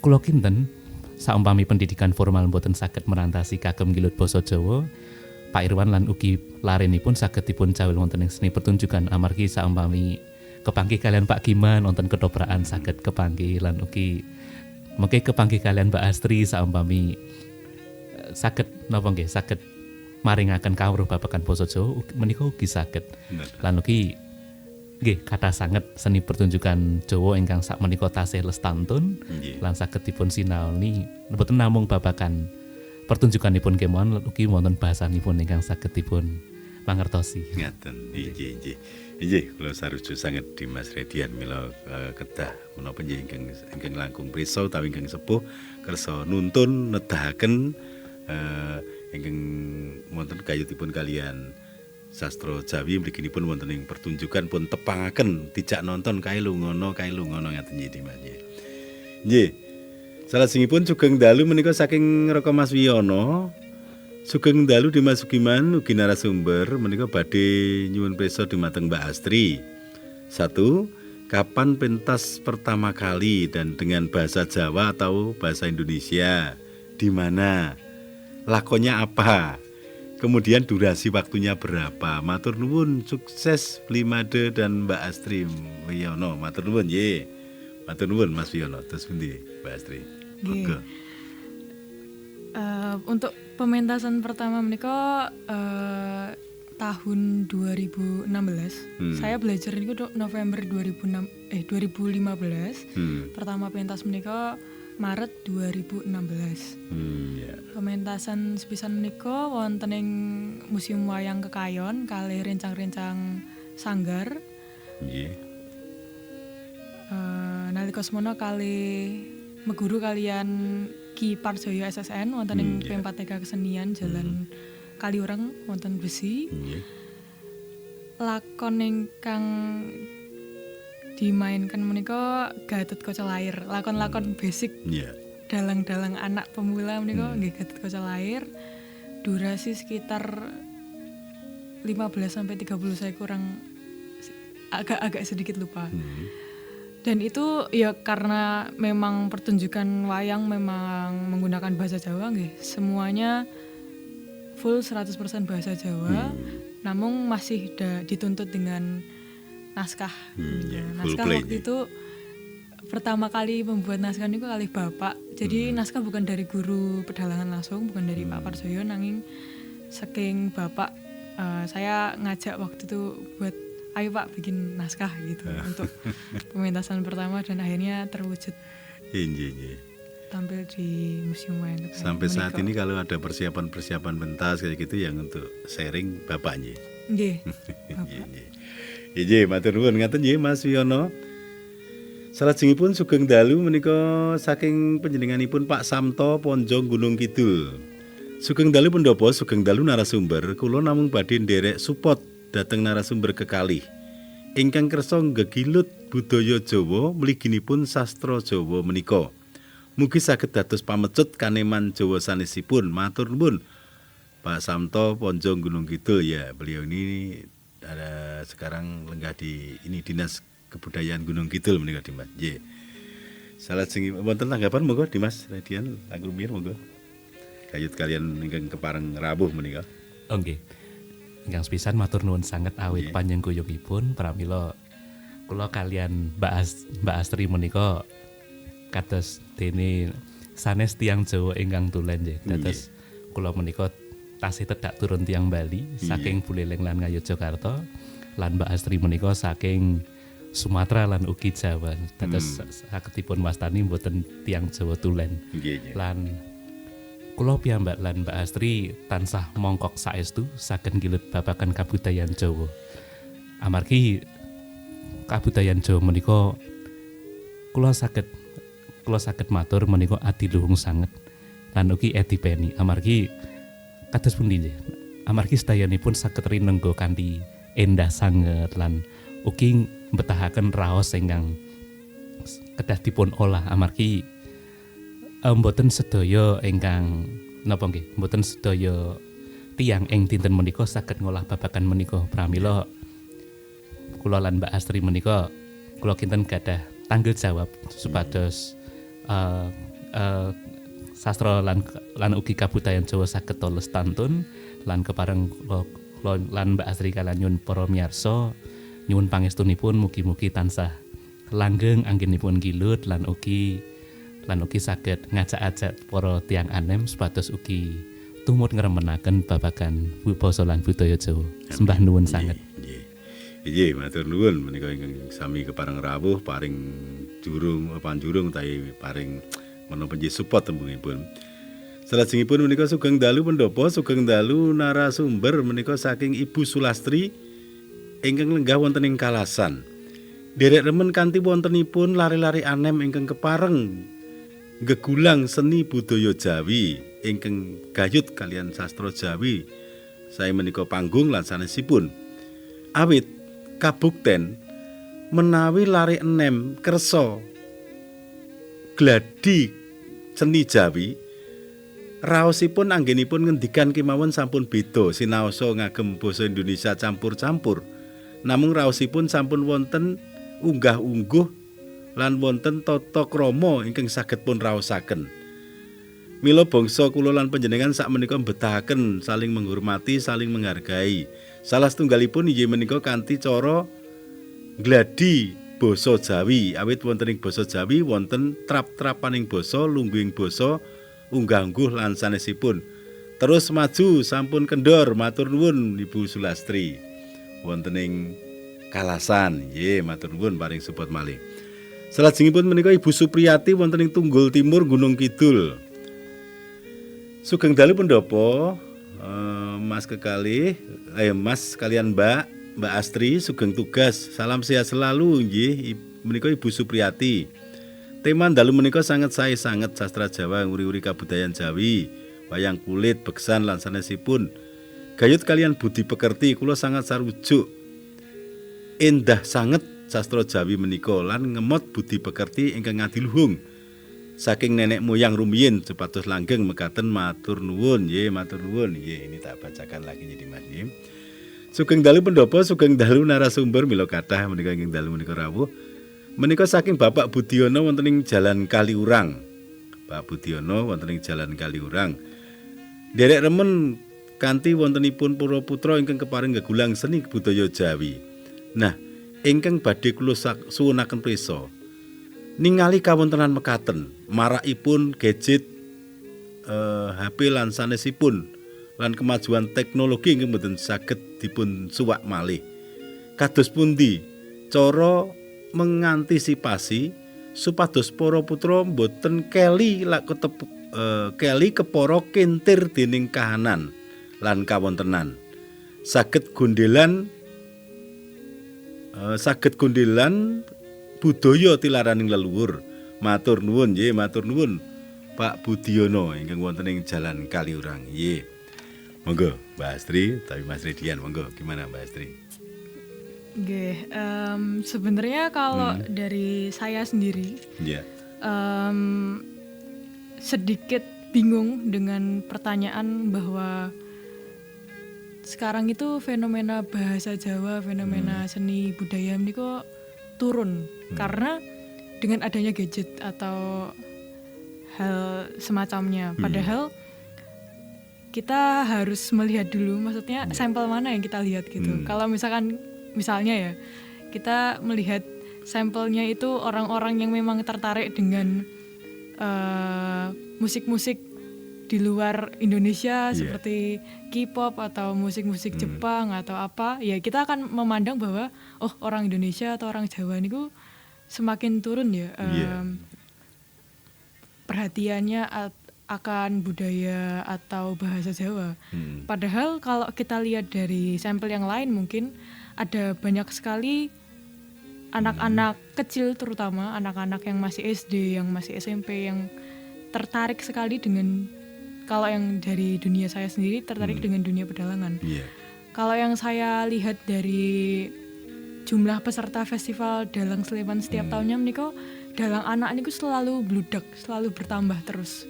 Kula kinten saumpami pendidikan formal mboten saged merantasi kagem ngilut basa Jawa, Pak Irwan lan ugi larenipun saged dipun cawil wonten ing seni pertunjukan amargi saumpami kepanggih kalian Pak Giman wonten ketoprakan saged kepanggih lan ugi mengke kepanggih kalian Mbak Astri saumpami saged napa nggih saged maringaken kawruh babagan basa Jawa menika ugi saged. Lan ugi nggih kathah sanget seni pertunjukan Jawa ingkang sakmenika tasih lestantun lan saged dipun sinaoni mboten namung babagan pertunjukanipun kemawon lan ugi wonten bahasanipun ingkang saged dipun mangertosi. Ngaten. Nggih. Nggih, kula sarujuk sanget Dimas Redian mila kedah menapa nggih ingkang langkung prisa utawi ingkang sepuh kersa nuntun nedahaken ingkang wonten gayutipun kalian sastra Jawi mriginipun wonten ing pertunjukan pun tepangaken dijak nonton kae lungono ngaten nggih Dimas nggih. Nggih. Salajengipun sugeng dalu menika saking Raka Mas Wiyono. Sugeng dalu Dimas Sugiman ugi narasumber menika badhe nyuwun pirsa dumateng Mbak Astri. 1. Kapan pentas pertama kali dan dengan bahasa Jawa atau bahasa Indonesia? Di mana? Lakonnya apa? Kemudian durasi waktunya berapa? Matur nuwun, sukses Blimade dan Mbak Astri Wiyono. Matur nuwun nggih. Matur nuwun Mas Wiyono. Terus pundi Mbak Astri? Untuk pementasan pertama menika tahun 2016. Saya belajar niku November 2015. Pertama pentas menika Maret 2016. Pementasan sepisan menika wonten ing Museum Wayang Kekayon kalih rencang-rencang sanggar. Nggih. Nalika semono kalih meguru kalian Ki Parjoyo SSN wonten ing P4TK Kesenian Jalan Kaliurang wonten Besi. Lakon ingkang dimainkan menika Gatot Kaca Lair, lakon-lakon basic dalang-dalang anak pemula menika nggih Gatot Kaca Lair. Durasi sekitar 15 sampai 30, saya kurang agak sedikit lupa. Dan itu ya karena memang pertunjukan wayang memang menggunakan bahasa Jawa nggih. Semuanya full 100% bahasa Jawa. Namun masih dituntut dengan naskah. Naskah waktu itu pertama kali membuat naskah niku kalih bapak. Jadi naskah bukan dari guru pedalangan langsung, bukan dari Pak Parjoyo, nanging saking bapak saya ngajak waktu itu buat ayo Pak bikin naskah gitu untuk pementasan pertama dan akhirnya terwujud. Nggih. Tampil di Museum Wayang Kekayon. Sampai saat ini kalau ada persiapan pentas kayak gitu yang untuk sharing Bapak nggih. Nggih. Bapak. Nggih, matur nuwun ngaten nggih Mas Wiyono. Salajengipun sugeng dalu menika saking panjenenganipun Pak Samto Ponjong Gunung Kidul. Sugeng dalu pendopo, sugeng dalu narasumber, kula namung badhe nderek support dhateng narasumber kekalih ingkang kersa gegilut budaya Jawa mliginipun sastra Jawa menika. Mugi saged dados pamecut kaneman Jawa sanesipun. Matur nuwun Pak Samto Ponjong Gunung Kidul ya. Beliau ini ada sekarang lenggah di Dinas kebudayaan Gunung Kidul menika Dimas. Nggih. Salajengipun wonten tanggapan monggo Dimas Radian langkung rumiyin monggo. Kayut kalian ingkang kepareng rawuh menika. Oh nggih. Ingkang sepisan matur nuwun sanget awit Nggih. panjenenganipun pramila kula kalian Mbak Astri menika kados dene sanes tiyang Jawa ingkang tulen nggih. Dados kula menika tasih tedhak turun tiyang Bali saking Buleleng lan Ngayogyakarta lan Mbak Astri menika saking Sumatera lan ugi Jawa. Dados sagedipun wastani mboten tiyang Jawa tulen. Nggih. Lan kula piyambak lan Mbak Astri tansah mongkok saestu saged ngilut babagan kabudayan Jawa. Amargi kabudayan Jawa menika kula saged matur menika adiluhung sanget lan ugi edipeni amargi kados pundi nggih. Amargi sedayanipun saged rinengga kanthi endah sanget lan ugi mbetahaken raos ingkang kedah dipun olah amargi mboten sedaya ingkang napa nggih mboten sedaya tiyang ing dinten menika saged ngolah babagan menika pramila kula lan Mbak Astri menika kula kinten gadah tanggung jawab supados sastra lan ugi kabudayan Jawa saged lestantun lan kepareng kula lan Mbak Astri kaliyan nyuwun para miyarsa nyuwun pangestunipun mugi-mugi tansah langgeng anggenipun gilut lan ugi saged ngajak-ajak para tiyang anem supados ugi tumut ngremenaken babagan basa lan budaya Jawa. Sembah nuwun sanget. Nggih, matur nuwun menika ingkang sami kepareng rawuh paring panjurung utawi paring menapa nggih support tembungipun. Salajengipun menika sugeng dalu pendhapa, sugeng dalu narasumber menika saking Ibu Sulastri ingkang lenggah wonten ing Kalasan. Derek remen kanthi wontenipun lari-lari anem ingkang kepareng gegulang seni budaya Jawi ingkang gayut kalian sastra Jawi saya menika panggung lan sanesipun awit kabukten menawi lari enem kersa gladi seni Jawi raosipun anggenipun ngendikan kemawon sampun beda sinaosa ngagem basa Indonesia campur-campur namung raosipun sampun wonten unggah-ungguh lan wonten tata krama ingkang saged pun raosaken. Mila bangsa kula lan panjenengan sakmenika mbetahaken saling menghormati, saling menghargai. Salah setunggalipun inggih menika kanthi cara gladi basa Jawi. Awit wonten ing basa Jawi wonten trap-trapaning basa, lungguhing basa, unggah-ungguh lan sanesipun. Terus maju sampun kendor matur nuwun Ibu Sulastri. Wonten ing Kalasan. Nggih, matur nuwun paring support malih. Salajengipun menika Ibu Supriyati wonten ing Tunggul Timur Gunung Kidul. Sugeng dalu pendhapa Mas kekalih, Mas kalian Mbak Astri sugeng tugas. Salam sehat selalu nggih menika Ibu Supriyati. Tema dalu menika sangat sanget sastra Jawa nguri-uri kabudayan Jawi, wayang kulit, beksan lan sanesipun. Gayut kalian budi pekerti kula sangat sarujuk. Endah sanget sastra Jawi menika lan ngemot budi pekerti ingkang adiluhung saking nenek moyang rumiyin supados langgeng mekaten matur nuwun nggih matur nuwun nggih ini tak bacakan lagi jadi Mas nggih. Sugeng dalu pendhapa sugeng dalu narasumber mila kathah menika ingkang dalu menika rawuh menika saking Bapak Budiono wonten ing Jalan Kaliurang. Pak Budiono wonten ing Jalan Kaliurang. Derek remen kanthi wontenipun para putra ingkang keparing gegulang seni budaya Jawi. Nah, ingkang badhe kula suwunaken prisa ningali kawontenan mekaten marakipun gadget HP lan sanesipun lan kemajuan teknologi ingkang boten saged dipun suwak malih kados pundi cara mengantisipasi supados para putra boten keli kepara kintir dening kahanan lan kawontenan saged gondelan budaya tilaraning leluhur. Matur nuwun nggih, matur nuwun Pak Budiono ingkang wonten ing Jalan Kaliurang. Nggih. Monggo Mbak Astri, tapi Mas Redian monggo gimana Mbak Astri? Nggih, sebenarnya kalau dari saya sendiri sedikit bingung dengan pertanyaan bahwa sekarang itu fenomena bahasa Jawa, fenomena seni budaya ini kok turun karena dengan adanya gadget atau hal semacamnya. Padahal kita harus melihat dulu, maksudnya sampel mana yang kita lihat gitu. Kalau misalnya ya, kita melihat sampelnya itu orang-orang yang memang tertarik dengan musik-musik di luar Indonesia seperti K-pop atau musik-musik Jepang atau apa, ya kita akan memandang bahwa orang Indonesia atau orang Jawa ini semakin turun ya perhatiannya akan budaya atau bahasa Jawa. Padahal kalau kita lihat dari sampel yang lain, mungkin ada banyak sekali anak-anak kecil, terutama anak-anak yang masih SD, yang masih SMP, yang tertarik sekali dengan, kalau yang dari dunia saya sendiri tertarik dengan dunia pedalangan. Kalau yang saya lihat dari jumlah peserta festival Dalang Sleman setiap tahunnya menika, dalang anak ini selalu bludak, selalu bertambah terus.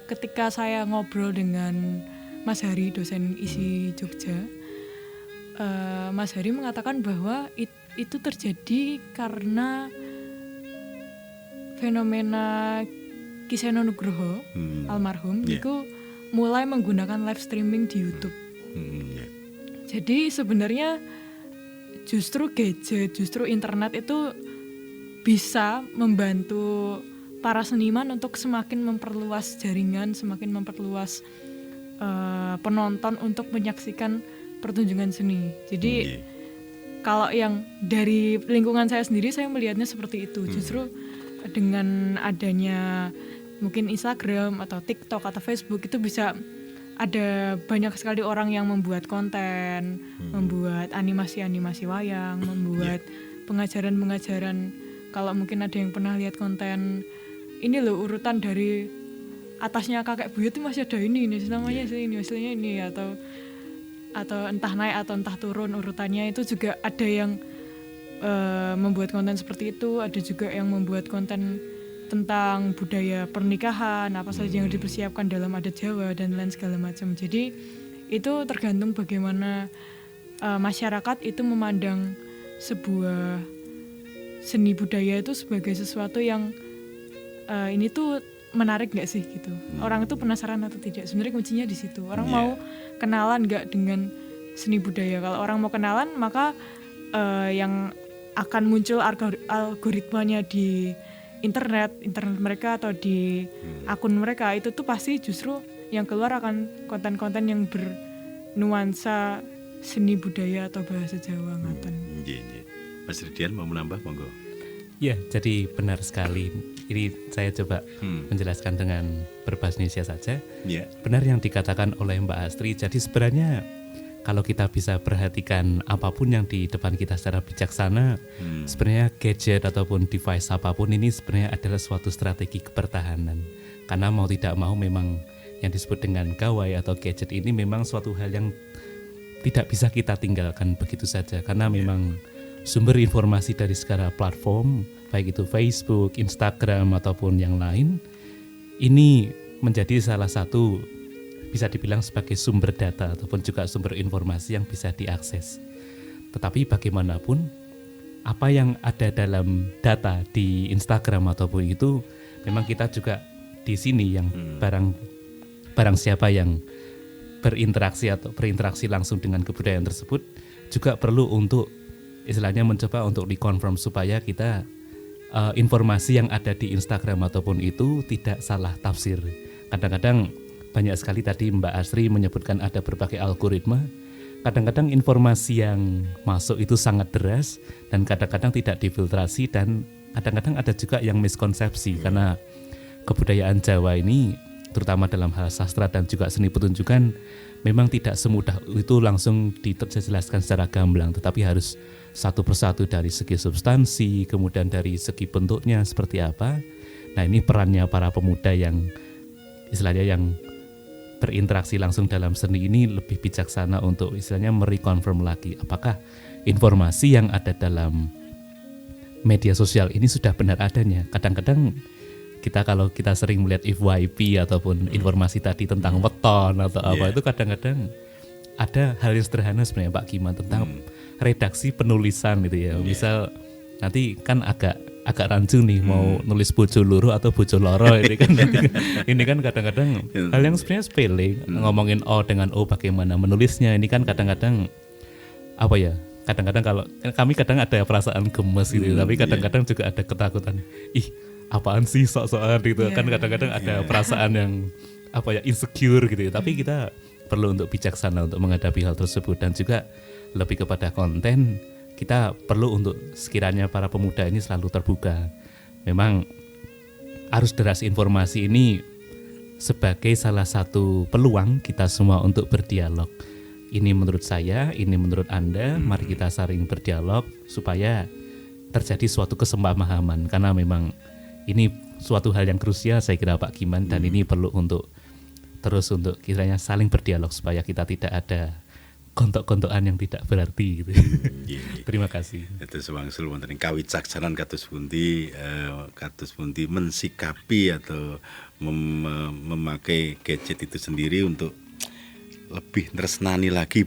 Ketika saya ngobrol dengan Mas Hari, dosen ISI Jogja, Mas Hari mengatakan bahwa itu terjadi karena fenomena Ki Seno Nugroho almarhum itu mulai menggunakan live streaming di YouTube. Jadi sebenarnya justru gadget, justru internet itu bisa membantu para seniman untuk semakin memperluas jaringan, semakin memperluas penonton untuk menyaksikan pertunjukan seni. Jadi kalau yang dari lingkungan saya sendiri, saya melihatnya seperti itu. Justru dengan adanya mungkin Instagram atau TikTok atau Facebook, itu bisa ada banyak sekali orang yang membuat konten, membuat animasi-animasi wayang, membuat pengajaran-pengajaran. Kalau mungkin ada yang pernah lihat konten, ini loh urutan dari atasnya kakek buyut itu masih ada ini namanya ini, hasilnya ini, atau entah naik atau entah turun urutannya, itu juga ada yang membuat konten seperti itu. Ada juga yang membuat konten tentang budaya pernikahan, apa saja yang dipersiapkan dalam adat Jawa dan lain segala macam. Jadi itu tergantung bagaimana masyarakat itu memandang sebuah seni budaya itu sebagai sesuatu yang ini tuh menarik nggak sih gitu. Orang itu penasaran atau tidak. Sebenarnya kuncinya di situ. Orang mau kenalan nggak dengan seni budaya. Kalau orang mau kenalan, maka yang akan muncul algoritmanya di internet mereka atau di akun mereka itu tuh pasti justru yang keluar akan konten-konten yang bernuansa seni budaya atau bahasa Jawa ngaten. Mas Ridian mau menambah, monggo. Ya, jadi benar sekali. Ini saya coba menjelaskan dengan berbahasa Indonesia saja. Benar yang dikatakan oleh Mbak Astri. Jadi sebenarnya kalau kita bisa perhatikan apapun yang di depan kita secara bijaksana, sebenarnya gadget ataupun device apapun ini sebenarnya adalah suatu strategi kepertahanan. Karena mau tidak mau memang yang disebut dengan gawai atau gadget ini memang suatu hal yang tidak bisa kita tinggalkan begitu saja. Karena memang sumber informasi dari segala platform, baik itu Facebook, Instagram ataupun yang lain, ini menjadi salah satu bisa dibilang sebagai sumber data ataupun juga sumber informasi yang bisa diakses. Tetapi bagaimanapun apa yang ada dalam data di Instagram ataupun itu, memang kita juga di sini yang barang siapa yang berinteraksi langsung dengan kebudayaan tersebut juga perlu untuk istilahnya mencoba untuk dikonfirm supaya kita informasi yang ada di Instagram ataupun itu tidak salah tafsir. Kadang-kadang banyak sekali tadi Mbak Asri menyebutkan ada berbagai algoritma. Kadang-kadang informasi yang masuk itu sangat deras dan kadang-kadang tidak difiltrasi, dan kadang-kadang ada juga yang miskonsepsi karena kebudayaan Jawa ini terutama dalam hal sastra dan juga seni pertunjukan memang tidak semudah itu langsung dijelaskan secara gamblang, tetapi harus satu persatu dari segi substansi, kemudian dari segi bentuknya seperti apa. Nah, ini perannya para pemuda yang istilahnya yang berinteraksi langsung dalam seni ini lebih bijaksana untuk istilahnya merekonfirm lagi apakah informasi yang ada dalam media sosial ini sudah benar adanya. Kadang-kadang kalau kita sering melihat FYP ataupun informasi tadi tentang weton atau apa, itu kadang-kadang ada hal yang sederhana sebenarnya Pak Kiman tentang redaksi penulisan gitu ya. Misal nanti kan agak rancu nih mau nulis bojo loro atau bojo loro ini kan ini kan kadang-kadang hal yang sebenarnya sepele ngomongin O dengan O bagaimana menulisnya ini kan kadang-kadang apa ya, kadang-kadang kalau kami kadang ada perasaan gemes gitu tapi kadang-kadang juga ada ketakutan, ih apaan sih sok-sokan gitu kan kadang-kadang ada perasaan yang apa ya, insecure gitu tapi kita perlu untuk bijaksana untuk menghadapi hal tersebut dan juga lebih kepada konten. Kita perlu untuk sekiranya para pemuda ini selalu terbuka. Memang arus deras informasi ini sebagai salah satu peluang kita semua untuk berdialog. Ini menurut saya, ini menurut Anda, mari kita saling berdialog supaya terjadi suatu kesepahaman. Karena memang ini suatu hal yang krusial saya kira Pak Giman dan ini perlu untuk terus untuk kiranya saling berdialog supaya kita tidak ada kontok-kontokan yang tidak berarti gitu. Terima kasih. Itu sewangsul wonten ing kawicaksanan kados pundi mensikapi atau memakai gadget itu sendiri untuk lebih tresnani lagi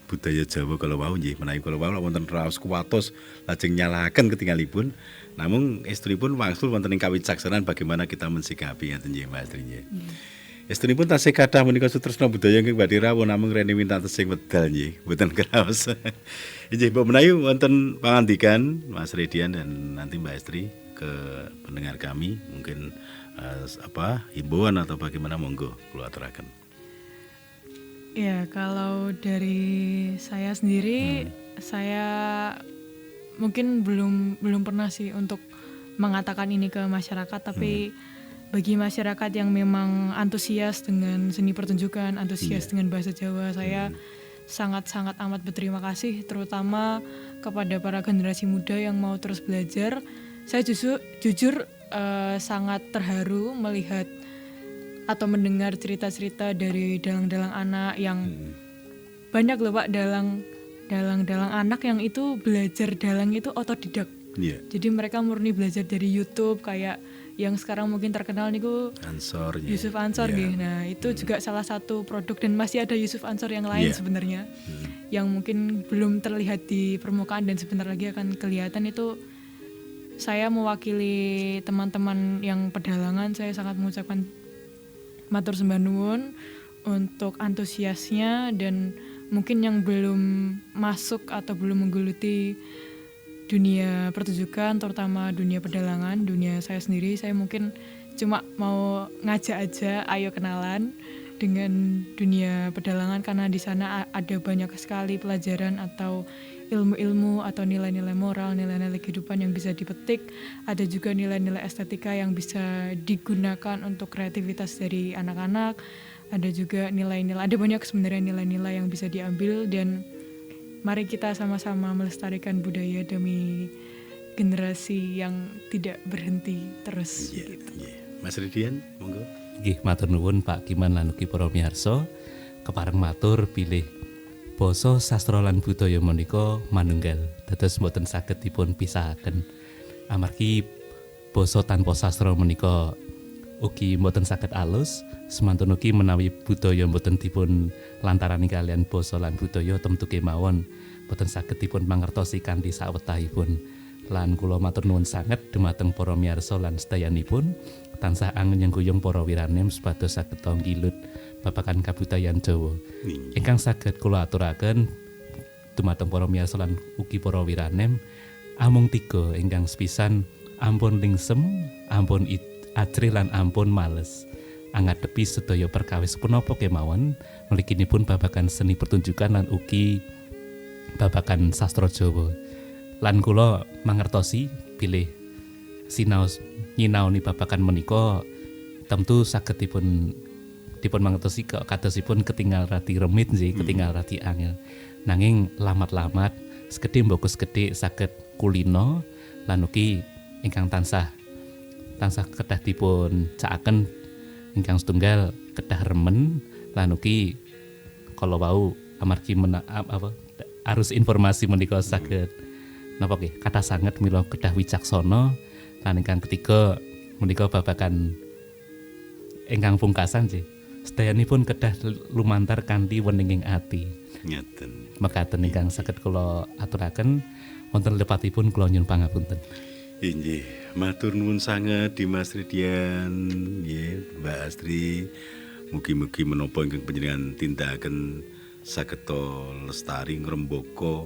budaya Jawa kalau wau nggih menawi kalau wau wonten raos kuwatos lajeng nyalahaken ketinggalipun namung estripun wangsul wonten ing kawicaksanan bagaimana kita mensikapi ngaten nggih Mas Tri nggih. Estunipun tasih kathah menika sutresna budaya ingkang badhe rawuh namung rene minta tesing wedal nggih, mboten kraos. Inggih Mbok menawi wonten pangandikan Mas Redian dan nanti Mbak Estri ke pendengar kami mungkin himbauan atau bagaimana monggo kula aturaken. Ya, kalau dari saya sendiri saya mungkin belum pernah sih untuk mengatakan ini ke masyarakat tapi bagi masyarakat yang memang antusias dengan seni pertunjukan, antusias dengan bahasa Jawa, saya sangat-sangat amat berterima kasih terutama kepada para generasi muda yang mau terus belajar. Saya jujur sangat terharu melihat atau mendengar cerita-cerita dari dalang-dalang anak yang banyak loh Pak, dalang anak yang itu belajar dalang itu otodidak. Jadi mereka murni belajar dari YouTube kayak yang sekarang mungkin terkenal niku Ansor, Yusuf Ansor gitu. Nah, itu juga salah satu produk dan masih ada Yusuf Ansor yang lain sebenarnya. Yang mungkin belum terlihat di permukaan dan sebentar lagi akan kelihatan. Itu saya mewakili teman-teman yang pedalangan, saya sangat mengucapkan matur sembah nuwun untuk antusiasnya dan mungkin yang belum masuk atau belum menggeluti dunia pertunjukan, terutama dunia pedalangan, dunia saya sendiri, saya mungkin cuma mau ngajak aja, ayo kenalan dengan dunia pedalangan karena di sana ada banyak sekali pelajaran atau ilmu-ilmu atau nilai-nilai moral, nilai-nilai kehidupan yang bisa dipetik. Ada juga nilai-nilai estetika yang bisa digunakan untuk kreativitas dari anak-anak. Ada juga nilai-nilai, ada banyak sebenarnya nilai-nilai yang bisa diambil dan mari kita sama-sama melestarikan budaya demi generasi yang tidak berhenti terus. Gitu. Mas Ridian, monggo. Nggih, matur nuwun Pak Giman lan ugi para miyarsa. Kepareng matur bilih basa sastra lan budaya menika manunggal. Dados mboten saged dipun pisahaken. Amargi basa tanpa sastra menika ugi mboten saged alus, semantun ugi menawi budaya mboten dipun lantarani kalian basa lan budaya temtu kemawon mboten saged dipun mangertosi kanthi sawetahipun. Lan kula matur nuwun sanget dumateng para miyarsa lan sedayanipun tansah angen nyengguyung para wiranem supados saged tanggilut babagan kabudayan Jawa. Ingkang saged kula aturaken dumateng para miyarsa lan ugi para wiranem amung 3 ingkang sepisan ampun lingsem, ampun ajrih lan ampun males. Angadepi sedaya perkawis punapa kemawon mliginipun babagan seni pertunjukan lan ugi babagan sastra Jawa. Lan kula mangertosi bilih sinaos nyinaoni babagan menika tentu saged dipun mangertosi kadosipun ketinggal rati remit nggih, ketinggal rati angel. Nanging lamat-lamat sekedhik mboko sekedhik saged kulino lan ugi ingkang tansah kedah dipun cakaken ingkang setunggal kedah remen lan ugi kala wau amargi arus informasi menika saged napa nggih kathah sanget mila kedah wicaksana lan ingkang ketiga menika babagan ingkang pungkasan nggih sedayanipun kedah lumantar kanthi weninging ati. Ngeten. Mekaten ingkang saged kula aturaken Wonten lepatipun kula nyuwun pangapunten. Inggih, matur nuwun sanget Dimas Ridian, nggih, Mbak Astri. Mugi-mugi menapa ingkang panjenengan tindakaken sageta lestari ngrembaka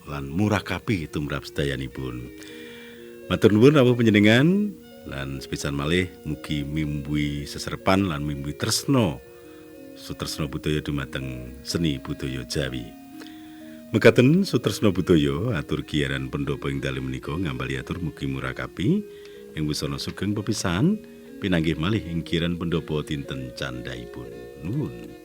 lan murakapi tumrap sedayanipun. Matur nuwun rawuh panjenengan lan sepisan malih mugi mimbui seserepan lan mimbui tresna sutresna budaya dumateng seni budaya Jawi. Mekaten sutresna budaya atur giyaran pendhapa ing dalem menika ngambali atur mugi murakapi ing wusana sugeng pepisahan pinanggih malih ing giyaran pendhapa dinten candhaipun. Nuwun.